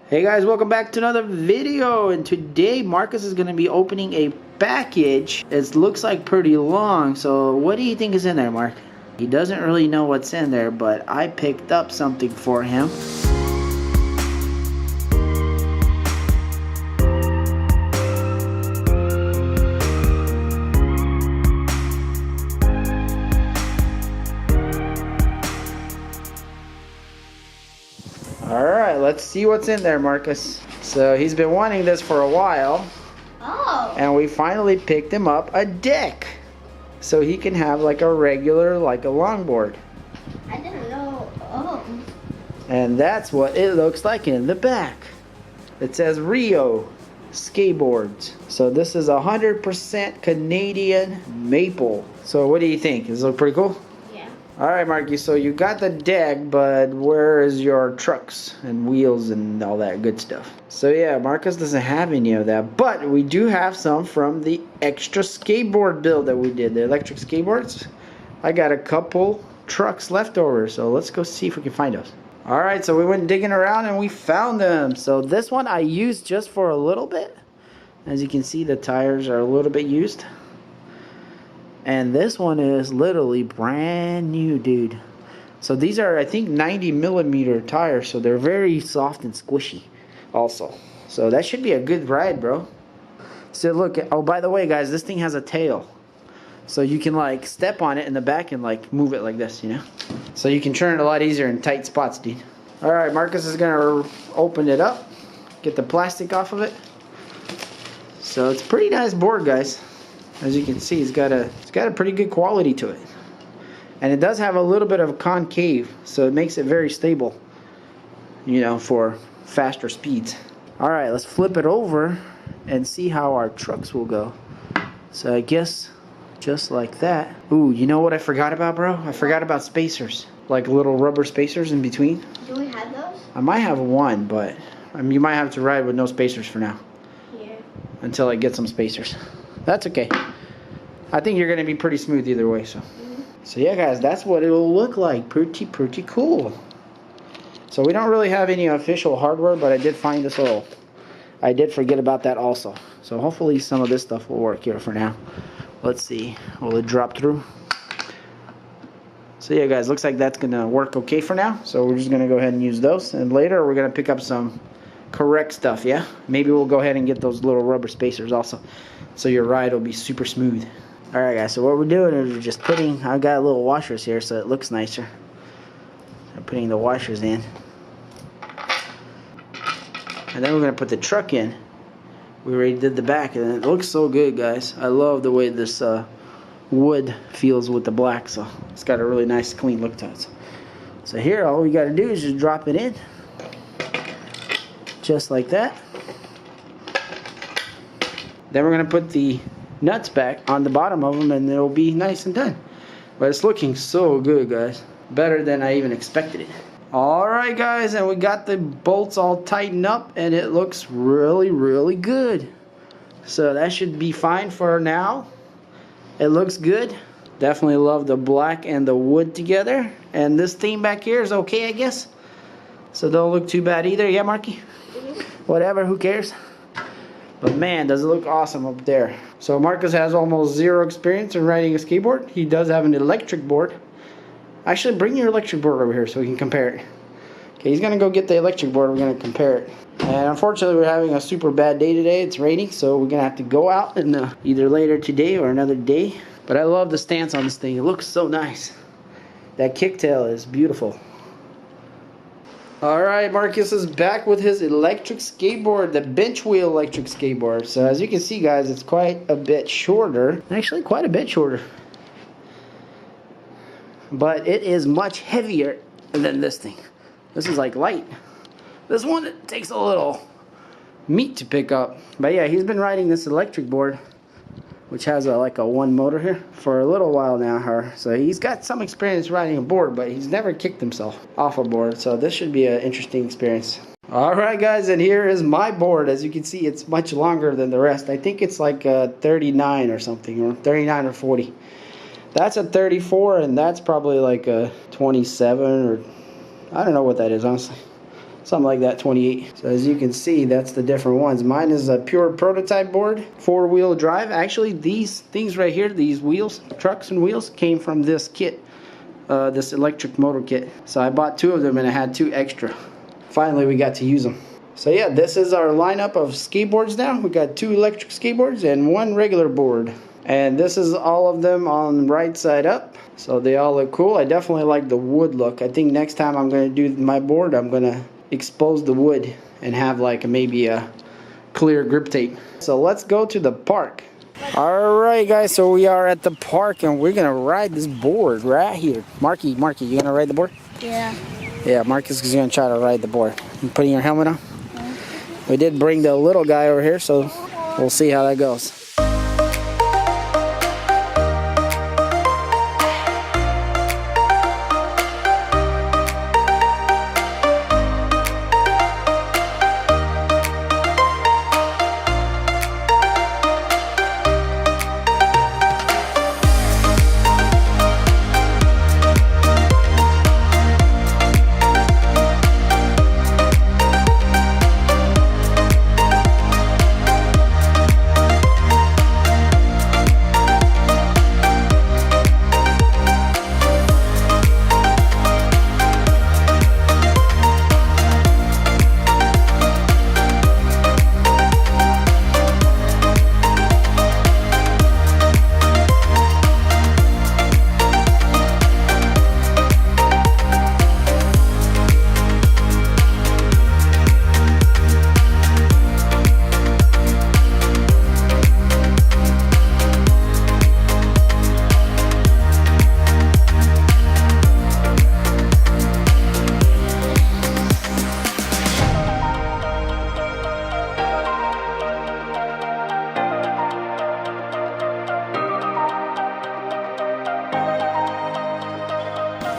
Hey guys, welcome back to another video, and today Marcus is going to be opening a package. It looks like pretty long, so what do you think is in there, Mark? He doesn't really know what's in there, but I picked up something for him. Alright, let's see what's in there, Marcus. So he's been wanting this for a while. Oh. And we finally picked him up a deck. So he can have like a regular, like a longboard. I didn't know. Oh. And that's what it looks like in the back. It says Rio Skateboards. So this is 100% Canadian maple. So what do you think? Does it look pretty cool? Yeah. Alright, Marky, so you got the deck, but where is your trucks and wheels and all that good stuff? So yeah, Marcus doesn't have any of that, but we do have some from the extra skateboard build that we did, the electric skateboards. I got a couple trucks left over, so let's go see if we can find those. Alright, so we went digging around and we found them. So this one I used just for a little bit. As you can see, the tires are a little bit used. And this one is literally brand new, dude. So these are, I think, 90mm tires, so they're very soft and squishy also. So that should be a good ride, bro. So look, oh, by the way, guys, this thing has a tail. So you can like step on it in the back and like move it like this, you know? So you can turn it a lot easier in tight spots, dude. Alright, Marcus is gonna open it up, get the plastic off of it. So it's a pretty nice board, guys. As you can see, it's got a pretty good quality to it. And it does have a little bit of concave, so it makes it very stable, you know, for faster speeds. Alright, let's flip it over and see how our trucks will go. So I guess just like that. Ooh, you know what I forgot about, bro? I forgot about spacers. Like little rubber spacers in between. Do we have those? I might have one, but I mean, you might have to ride with no spacers for now. Here. Until I get some spacers. That's okay. I think you're going to be pretty smooth either way. So yeah, guys, that's what it'll look like. Pretty cool. So we don't really have any official hardware, but I did find this oil. I did forget about that also. So hopefully some of this stuff will work here for now. Let's see. Will it drop through? So yeah, guys, looks like that's going to work okay for now. So we're just going to go ahead and use those. And later we're going to pick up some correct stuff, yeah? Maybe we'll go ahead and get those little rubber spacers also, so your ride will be super smooth. Alright, guys, so what we're doing is we're just putting, I've got little washers here so it looks nicer. I'm putting the washers in. And then we're going to put the truck in. We already did the back, and it looks so good, guys. I love the way this wood feels with the black, so it's got a really nice clean look to it. So here, all we got to do is just drop it in. Just like that. Then we're going to put the nuts back on the bottom of them, and it'll be nice and done. But it's looking so good, guys. Better than I even expected it. Alright, guys, and we got the bolts all tightened up, and it looks really good. So that should be fine for now. It looks good. Definitely love the black and the wood together. And this theme back here is okay, I guess. So don't look too bad either. Yeah, Marky? Whatever, who cares? But man, does it look awesome up there. So Marcus has almost zero experience in riding a skateboard. He does have an electric board. Actually, bring your electric board over here so we can compare it. Okay, he's gonna go get the electric board. We're gonna compare it. And unfortunately, we're having a super bad day today. It's raining, so we're gonna have to go out and either later today or another day. But I love the stance on this thing. It looks so nice. That kicktail is beautiful. Alright, Marcus is back with his electric skateboard, the bench wheel electric skateboard. So as you can see, guys, it's quite a bit shorter. Actually, quite a bit shorter. But it is much heavier than this thing. This is like light. This one, it takes a little meat to pick up. But yeah, he's been riding this electric board, which has like a one motor here, for a little while now. So he's got some experience riding a board, but he's never kicked himself off a board. So this should be an interesting experience. Alright, guys, and here is my board. As you can see, it's much longer than the rest. I think it's like 39 or something, or 39 or 40. That's a 34, and that's probably like a 27, or I don't know what that is, honestly. something like that, 28. So as you can see, that's the different ones. Mine is a pure prototype board, 4-wheel drive. Actually, these things right here, these wheels, trucks and wheels, came from this kit, this electric motor kit. So I bought 2 of them and I had 2 extra. Finally, we got to use them. So yeah, this is our lineup of skateboards now. We got 2 electric skateboards and 1 regular board. And this is all of them on right side up. So they all look cool. I definitely like the wood look. I think next time I'm going to do my board, I'm going to expose the wood and have like maybe a clear grip tape. So let's go to the park. Alright guys, so we are at the park and we're going to ride this board right here. Marky, you going to ride the board? Yeah. Yeah, Marcus is going to try to ride the board. You putting your helmet on? We did bring the little guy over here, so we'll see how that goes.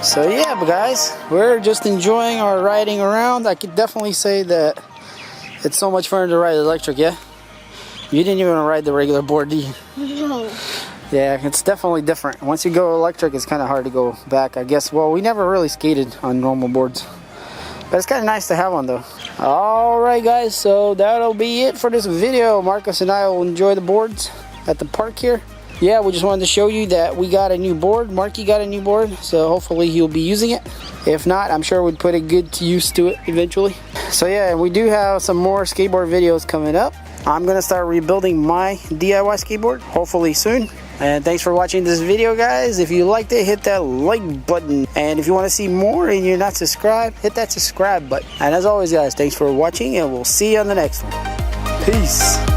So yeah, but guys, we're just enjoying our riding around. I could definitely say that it's so much fun to ride electric, yeah? You didn't even ride the regular board, did you? No. Yeah, it's definitely different. Once you go electric, it's kind of hard to go back, I guess. Well, we never really skated on normal boards. But it's kind of nice to have one, though. Alright, guys, so that'll be it for this video. Marcus and I will enjoy the boards at the park here. Yeah, we just wanted to show you that we got a new board. Marky got a new board, so hopefully he'll be using it. If not, I'm sure we'd put a good use to it eventually. So yeah, we do have some more skateboard videos coming up. I'm going to start rebuilding my DIY skateboard, hopefully soon. And thanks for watching this video, guys. If you liked it, hit that like button. And if you want to see more and you're not subscribed, hit that subscribe button. And as always, guys, thanks for watching, and we'll see you on the next one. Peace.